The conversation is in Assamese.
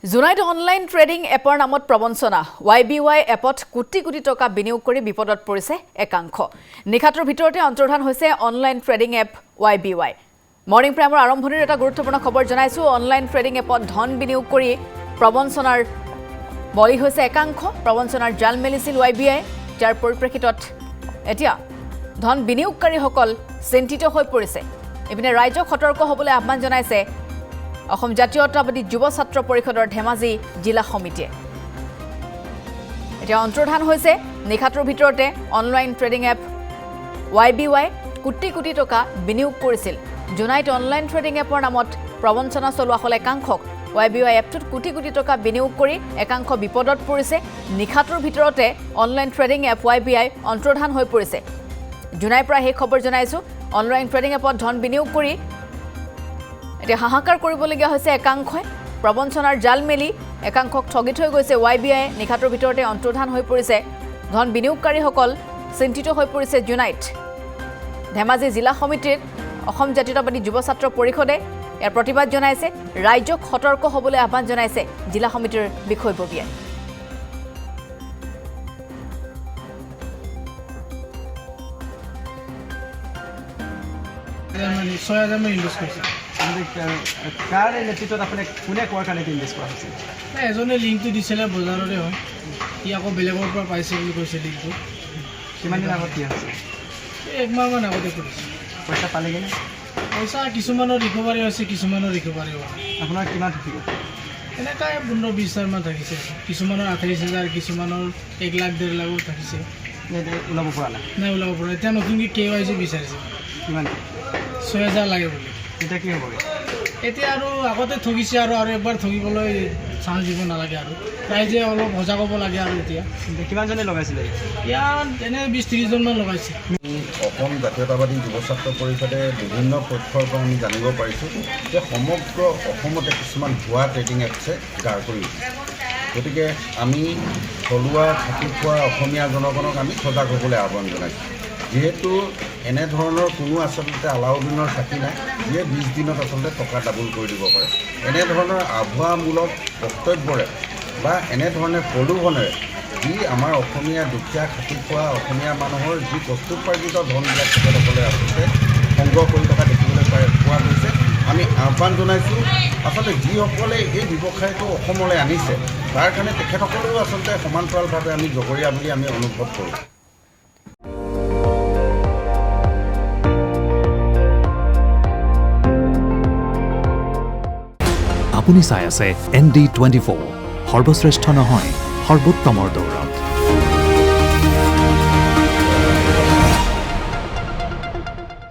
জুনাইট অনলাইন ট্ৰেডিং এপৰ নামত প্ৰবঞ্চনা YBY এপত কোটি কোটি টকা বিনিয়োগ কৰি বিপদত পৰিছে একাংশ নিখাতৰ ভিতৰতে অন্তৰ্ধান হৈছে online trading app YBY morning প্ৰাইমৰ আৰম্ভণিৰ এটা গুৰুত্বপূৰ্ণ খবৰ জনাইছো অনলাইন ট্ৰেডিং এপত ধন বিনিয়োগ কৰি প্ৰবঞ্চনাৰ বলি হৈছে একাংশ প্ৰবঞ্চনাৰ জাল মেলিছিল YBY যাৰ পৰিপ্ৰেক্ষিতত এতিয়া ধন বিনিয়োগকাৰীসকল চিন্তিত হৈ পৰিছে ইপিনে ৰাজ্যক সতৰ্ক হ'বলৈ আহ্বান জনাইছে অসম জাতীয়তাবাদী যুৱ ছাত্ৰ পৰিষদৰ ধেমাজি জিলা সমিতিয়ে এতিয়া অন্তৰ্ধান হৈছে নিখাতৰ ভিতৰতে online trading app YBY crore crore টকা বিনিয়োগ কৰিছিল জুনাইট অনলাইন ট্ৰেডিং এপৰ নামত প্ৰবঞ্চনা চলোৱা হলে একাংশক YBY এপটোত কোটি কোটি টকা বিনিয়োগ কৰি একাংশ বিপদত পৰিছে নিখাতৰ ভিতৰতে অনলাইন ট্ৰেডিং এপ YBY অন্তৰ্ধান হৈ পৰিছে জুনাইৰ পৰা এই খবৰ জনাইছো অনলাইন ট্ৰেডিং এপত ধন বিনিয়োগ কৰি এতিয়া হাহাকাৰ কৰিবলগীয়া হৈছে একাংশই প্ৰবঞ্চনাৰ জাল মেলি একাংশক ঠগি থৈ গৈছে YBY নিখাতৰ ভিতৰতে অন্তৰ্ধান হৈ পৰিছে ধন বিনিয়োগকাৰীসকল চিন্তিত হৈ পৰিছে জুনাইট ধেমাজি জিলা সমিতিৰ অসম জাতীয়তাবাদী যুৱ ছাত্ৰ পৰিষদে ইয়াৰ প্ৰতিবাদ জনাইছে ৰাজ্যক সতৰ্ক হ'বলৈ আহ্বান জনাইছে জিলা সমিতিৰ বিষয়ববীয়াই কাৰ নেতৃত্বত আপুনি কোনে কোৱাৰ কাৰণে ইনভেষ্ট কৰা হৈছিল এজনে লিংকটো দিছিলে বজাৰতে হয় সি আকৌ বেলেগৰ পৰা পাইছে বুলি কৈছে লিংকটো কিমান দিন আগত দিয়া হৈছে একমাহমান আগতে কৰিছে পইচা পালেগৈ নে পইচা কিছুমানৰ ৰিকভাৰী হৈছে কিছুমানৰ ৰিকভাৰী হোৱা আপোনাৰ কিমান থাকিব এনেকৈ 15-20 হাজাৰমান থাকিছে কিছুমানৰ 28,000 কিছুমানৰ 1 লাখ 1.5 লাখো থাকিছে ওলাব পৰা নাই ওলাব পৰা এতিয়া নতুনকৈ KYC বিচাৰিছে কিমান 6,000 লাগে বুলি এতিয়া কি হ'বগৈ এতিয়া আৰু আগতে ঠগিছে আৰু এবাৰ ঠগিবলৈ চান্স দিব নালাগে আৰু ৰাইজে অলপ সজাগ হ'ব লাগে আৰু এতিয়া কিমানজনে লগাইছিলে ইয়াত এনে 20-30 জনমান লগাইছে অসম জাতীয়তাবাদী যুৱ ছাত্ৰ পৰিষদে বিভিন্ন তথ্যৰ পৰা আমি জানিব পাৰিছোঁ যে সমগ্ৰ অসমতে কিছুমান ভুৱা ট্ৰেডিং এপছে গাৰ কৰি উঠিছে গতিকে আমি থলুৱা থাকি খোৱা অসমীয়া জনগণক আমি সজাগ হ'বলৈ আহ্বান জনাইছোঁ যিহেতু এনেধৰণৰ কোনো আচলতে আলাউদ্দিনৰ চাকি নাই যিয়ে 20 দিনত আচলতে টকা ডাবল কৰি দিব পাৰে এনেধৰণৰ আভুৱামূলক বক্তব্যৰে বা এনেধৰণে প্ৰলোভনেৰে যি আমাৰ অসমীয়া দুখীয়া খাটি খোৱা অসমীয়া মানুহৰ যি প্ৰস্তুতপাৰ্জিত ধনবিলাক তেখেতসকলে আচলতে সংগ্ৰহ কৰি থকা দেখিবলৈ পোৱা গৈছে আমি আহ্বান জনাইছোঁ আচলতে যিসকলে এই ব্যৱসায়টো অসমলৈ আনিছে তাৰ কাৰণে তেখেতসকলেও আচলতে সমান্তৰালভাৱে আমি জগৰীয়া বুলি আমি অনুভৱ কৰোঁ আপুনি চাই আছে ND24 সৰ্বশ্ৰেষ্ঠ নহয় সৰ্বোত্তমৰ দৌৰত